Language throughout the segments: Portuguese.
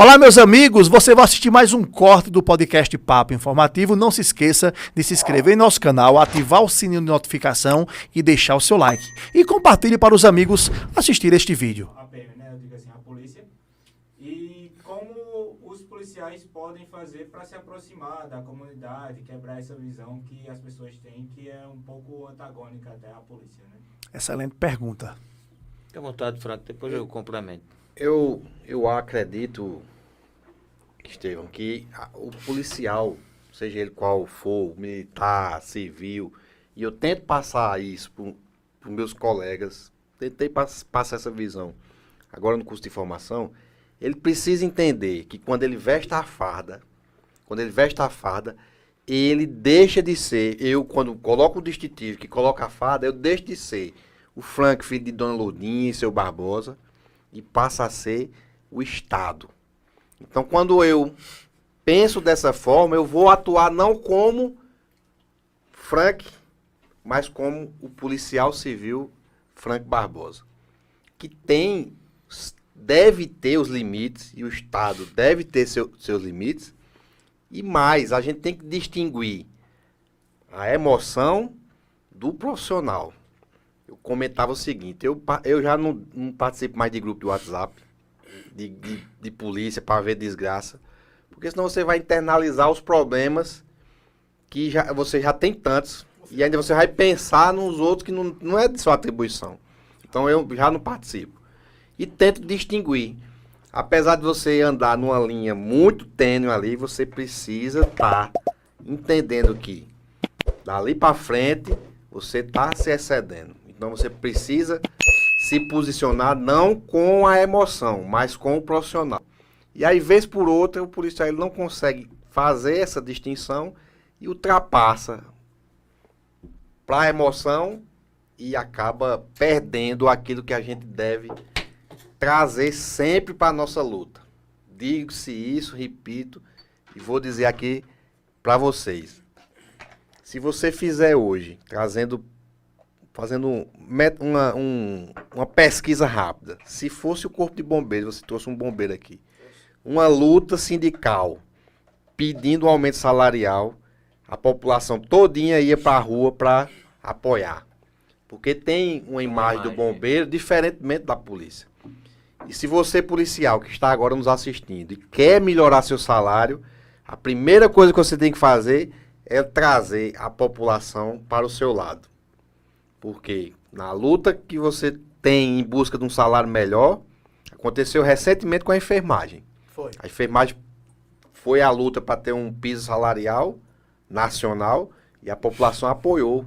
Olá, meus amigos, você vai assistir mais um corte do podcast Papo Informativo. Não se esqueça de se inscrever em nosso canal, ativar o sininho de notificação e deixar o seu like. E compartilhe para os amigos assistir este vídeo. A PM, né? Eu digo assim, a polícia. E como os policiais podem fazer para se aproximar da comunidade, quebrar essa visão que as pessoas têm, que é um pouco antagônica até à polícia, né? Excelente pergunta. Fique à vontade, Franco, depois eu complemento. Eu acredito, Estevão, que o policial, seja ele qual for, militar, civil, e eu tento passar isso para os meus colegas, tentei passar essa visão. Agora no curso de formação, ele precisa entender que quando ele veste a farda, ele deixa de ser, quando coloco o distintivo, que coloca a farda, eu deixo de ser o Frank, filho de Dona Lourdinha e seu Barbosa, e passa a ser o Estado. Então, quando eu penso dessa forma, eu vou atuar não como Frank, mas como o policial civil Frank Barbosa, que deve ter os limites, e o Estado deve ter seus limites, e mais, a gente tem que distinguir a emoção do profissional. Eu comentava o seguinte, eu já não participo mais de grupo de WhatsApp, de polícia, para ver desgraça, porque senão você vai internalizar os problemas que você já tem tantos, e ainda você vai pensar nos outros que não é de sua atribuição. Então eu já não participo. E tento distinguir. Apesar de você andar numa linha muito tênue ali, você precisa estar entendendo que dali para frente você está se excedendo. Então você precisa se posicionar não com a emoção, mas com o profissional. E aí, vez por outra, o policial ele não consegue fazer essa distinção e ultrapassa para a emoção e acaba perdendo aquilo que a gente deve trazer sempre para a nossa luta. Digo-se isso, repito, e vou dizer aqui para vocês. Se você fizer hoje, fazendo uma pesquisa rápida, se fosse o Corpo de Bombeiros, você trouxe um bombeiro aqui, uma luta sindical pedindo um aumento salarial, a população todinha ia para a rua para apoiar. Porque tem uma imagem do bombeiro diferentemente da polícia. E se você, policial, que está agora nos assistindo e quer melhorar seu salário, a primeira coisa que você tem que fazer é trazer a população para o seu lado. Porque na luta que você tem em busca de um salário melhor, aconteceu recentemente com a enfermagem. Foi. A enfermagem foi à luta para ter um piso salarial nacional e a população apoiou.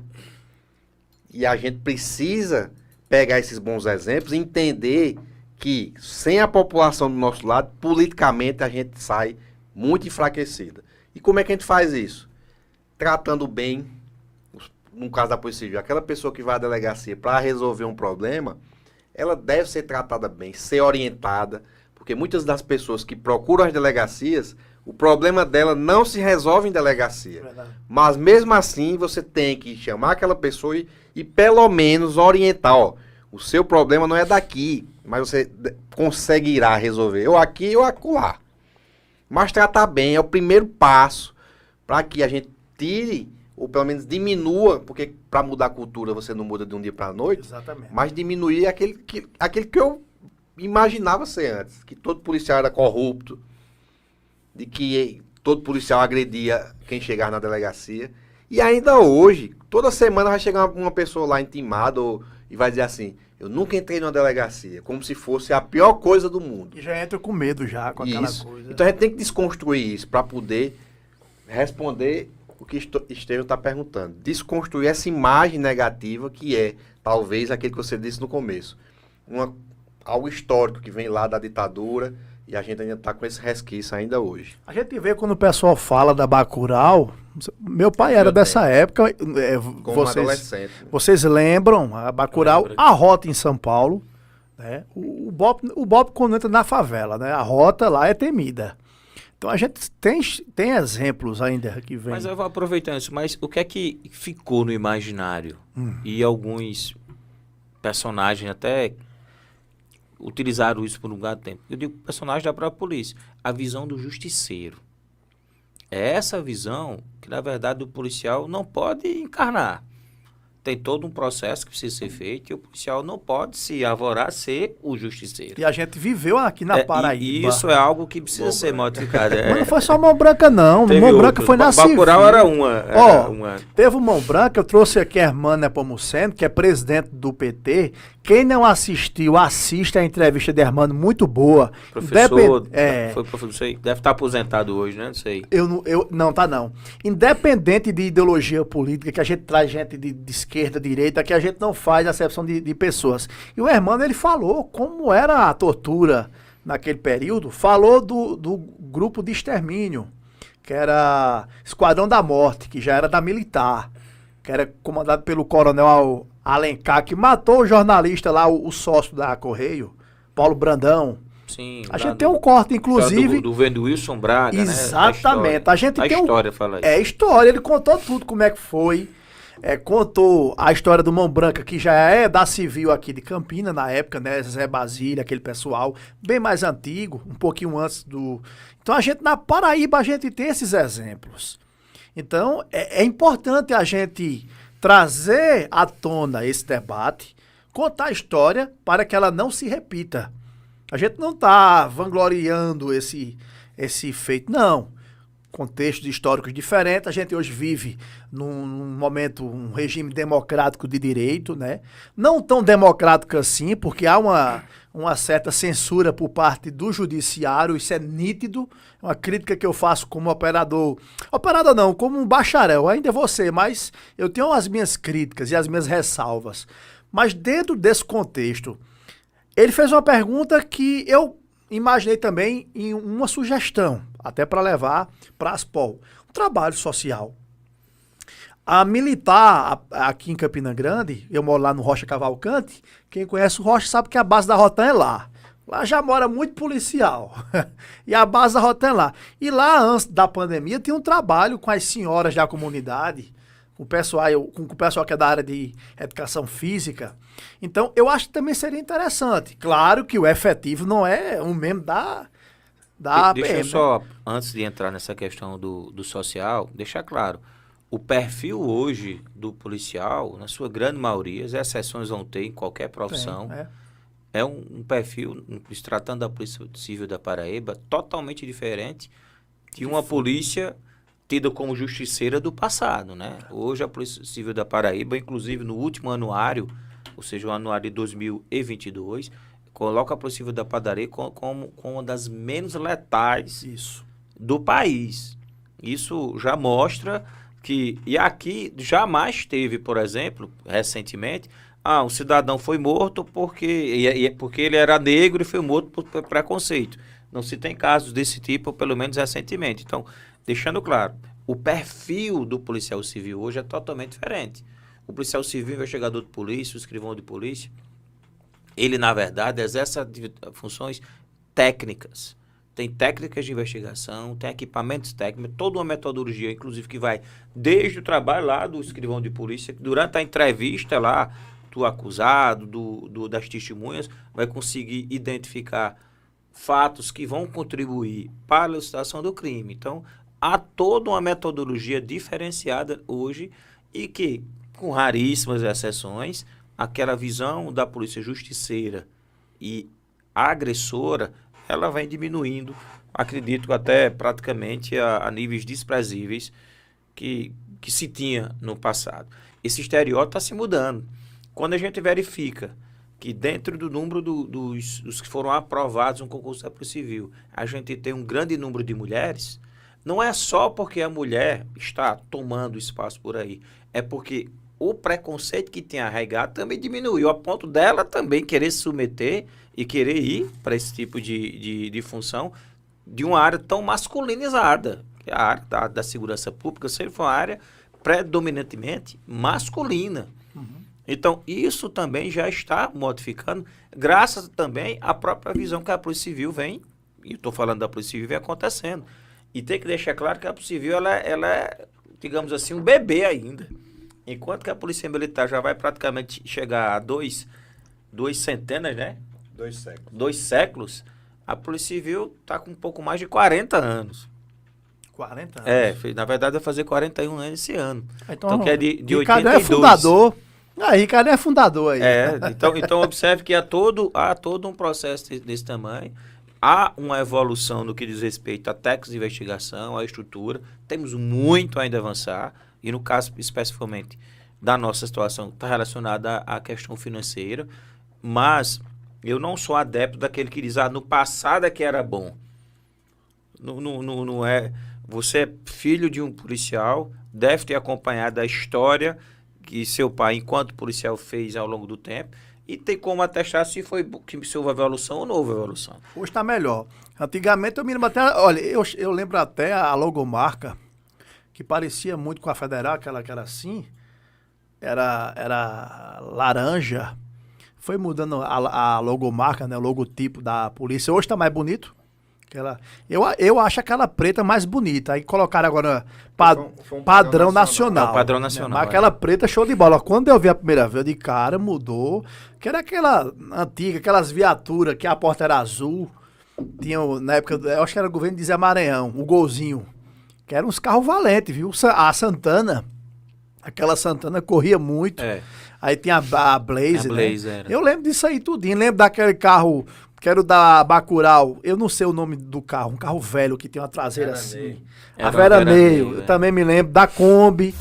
E a gente precisa pegar esses bons exemplos e entender que sem a população do nosso lado, politicamente a gente sai muito enfraquecida. E como é que a gente faz isso? Tratando bem, no caso da Polícia Civil, aquela pessoa que vai à delegacia para resolver um problema, ela deve ser tratada bem, ser orientada, porque muitas das pessoas que procuram as delegacias, o problema dela não se resolve em delegacia. Verdade. Mas mesmo assim, você tem que chamar aquela pessoa e pelo menos orientar, ó, o seu problema não é daqui, mas você conseguirá resolver, ou aqui ou acolá. Mas tratar bem é o primeiro passo para que a gente tire ou pelo menos diminua, porque para mudar a cultura você não muda de um dia para a noite. Exatamente. Mas diminuir aquele que eu imaginava ser antes, que todo policial era corrupto, de que todo policial agredia quem chegar na delegacia. E ainda hoje, toda semana vai chegar uma pessoa lá intimada e vai dizer assim, eu nunca entrei numa delegacia, como se fosse a pior coisa do mundo. E já entra com medo já, com aquela Isso. coisa. Então a gente tem que desconstruir isso para poder responder o que Estevão está perguntando. Desconstruir essa imagem negativa que é, talvez, aquilo que você disse no começo. Algo histórico que vem lá da ditadura e a gente ainda está com esse resquício ainda hoje. A gente vê quando o pessoal fala da Bacurau, meu pai era dessa época, Como adolescente. vocês lembram, a Bacurau, a rota em São Paulo, né? O BOP quando entra na favela, né? A rota lá é temida. Então a gente tem exemplos ainda que vem. Mas eu vou aproveitando isso, mas o que é que ficou no imaginário? E alguns personagens até utilizaram isso por um bocado de tempo. Eu digo personagem da própria polícia. A visão do justiceiro. É essa visão que, na verdade, o policial não pode encarnar. Tem todo um processo que precisa ser feito e o policial não pode se arvorar a ser o justiceiro. E a gente viveu aqui na Paraíba. E isso é algo que precisa ser modificado. Mas não foi só Mão Branca, não. Teve Mão Branca outros. foi na civil. Bacurau era uma. Teve o Mão Branca, eu trouxe aqui a irmã Nepomuceno, que é presidente do PT. Quem não assistiu, assista a entrevista de Hermano, muito boa. Professor, foi professor, não sei, deve estar aposentado hoje, né? Não sei. Não, tá não. Independente de ideologia política, que a gente traz gente de esquerda, direita, que a gente não faz acepção de pessoas. E o Hermano, ele falou como era a tortura naquele período, falou do grupo de extermínio, que era Esquadrão da Morte, que já era da militar, que era comandado pelo coronel Alencar, que matou o jornalista lá, o sócio da Correio, Paulo Brandão. Sim. A gente tem um corte, inclusive. Do Vendo Wilson Braga, exatamente. Né? A gente tem história fala isso. É história, ele contou tudo como é que foi. Contou a história do Mão Branca, que já é da civil aqui de Campina, na época, né? Zé Basílio, aquele pessoal, bem mais antigo, um pouquinho antes do... Então, na Paraíba, a gente tem esses exemplos. Então, é importante a gente trazer à tona esse debate, contar a história para que ela não se repita. A gente não está vangloriando esse feito, não. Contextos históricos diferentes, a gente hoje vive num momento, um regime democrático de direito, né? Não tão democrático assim, porque há uma certa censura por parte do judiciário, isso é nítido, é uma crítica que eu faço como operador não, como um bacharel, ainda vou ser, mas eu tenho as minhas críticas e as minhas ressalvas. Mas dentro desse contexto, ele fez uma pergunta que eu imaginei também em uma sugestão, até para levar para as POL. Um trabalho social. A militar, aqui em Campina Grande, eu moro lá no Rocha Cavalcante, quem conhece o Rocha sabe que a base da Rotan é lá. Lá já mora muito policial. E a base da Rotan é lá. E lá, antes da pandemia, tinha um trabalho com as senhoras da comunidade, com o pessoal que é da área de educação física. Então, eu acho que também seria interessante. Claro que o efetivo não é um membro da Deixa PM. eu só, antes de entrar nessa questão do social, deixar claro. O perfil hoje do policial, na sua grande maioria, as exceções vão ter em qualquer profissão, é um perfil, se tratando da Polícia Civil da Paraíba, totalmente diferente de uma polícia tida como justiceira do passado, né? Hoje a Polícia Civil da Paraíba, inclusive no último anuário, ou seja, o anuário de 2022, coloca a Polícia Civil da Paraíba como uma das menos letais do país. Isso já mostra que... E aqui jamais teve, por exemplo, recentemente, um cidadão foi morto porque ele era negro e foi morto por preconceito. Não se tem casos desse tipo, pelo menos recentemente. Então, deixando claro, o perfil do policial civil hoje é totalmente diferente. O policial civil, o investigador de polícia, o escrivão de polícia, ele, na verdade, exerce funções técnicas. Tem técnicas de investigação, tem equipamentos técnicos, toda uma metodologia, inclusive, que vai desde o trabalho lá do escrivão de polícia, que durante a entrevista lá do acusado, das testemunhas, vai conseguir identificar fatos que vão contribuir para a elucidação do crime. Então, há toda uma metodologia diferenciada hoje e que, com raríssimas exceções, aquela visão da polícia justiceira e agressora, ela vem diminuindo, acredito até praticamente a níveis desprezíveis que se tinha no passado. Esse estereótipo está se mudando. Quando a gente verifica que dentro do número dos que foram aprovados no concurso da Polícia Civil, a gente tem um grande número de mulheres, não é só porque a mulher está tomando espaço por aí, é porque o preconceito que tem arraigado também diminuiu, a ponto dela também querer se submeter e querer ir para esse tipo de função de uma área tão masculinizada, que é a área da segurança pública sempre foi uma área predominantemente masculina. Então, isso também já está modificando, graças também à própria visão que a Polícia Civil vem, e estou falando da Polícia Civil, vem acontecendo. E tem que deixar claro que a Polícia Civil, ela é, digamos assim, um bebê ainda. Enquanto que a Polícia Militar já vai praticamente chegar a duas centenas, né? 2 séculos, a Polícia Civil está com um pouco mais de 40 anos. 40 anos? Na verdade vai fazer 41 anos esse ano. Então que é de Ricardo 82. é fundador. Ricardo é fundador aí. Então observe que há todo um processo desse tamanho. Há uma evolução no que diz respeito a técnicas de investigação, à estrutura. Temos muito ainda a avançar. E no caso, especificamente, da nossa situação, está relacionada à questão financeira. Mas eu não sou adepto daquele que diz, no passado é que era bom. Não é. Você é filho de um policial, deve ter acompanhado a história que seu pai, enquanto policial, fez ao longo do tempo. E tem como atestar se houve evolução ou não houve evolução. Hoje está melhor. Antigamente eu me lembro até... Olha, eu lembro até a logomarca, que parecia muito com a Federal, aquela que era assim, era laranja. Foi mudando a logomarca, né, o logotipo da polícia. Hoje está mais bonito. Eu acho aquela preta mais bonita. Aí colocaram agora padrão nacional. Padrão nacional. Mas aquela preta show de bola. Quando eu vi a primeira vez, eu de cara, mudou. Que era aquela antiga, aquelas viaturas que a porta era azul. Tinha, na época, eu acho que era o governo de Zé Maranhão, o Golzinho. Que eram uns carros valentes, viu? A Santana. Aquela Santana corria muito. Aí tinha a Blaze, né? Eu lembro disso aí tudinho. Lembro daquele carro... Quero da Bacurau, eu não sei o nome do carro, um carro velho que tem uma traseira assim. A Veraneio, eu também me lembro da Kombi.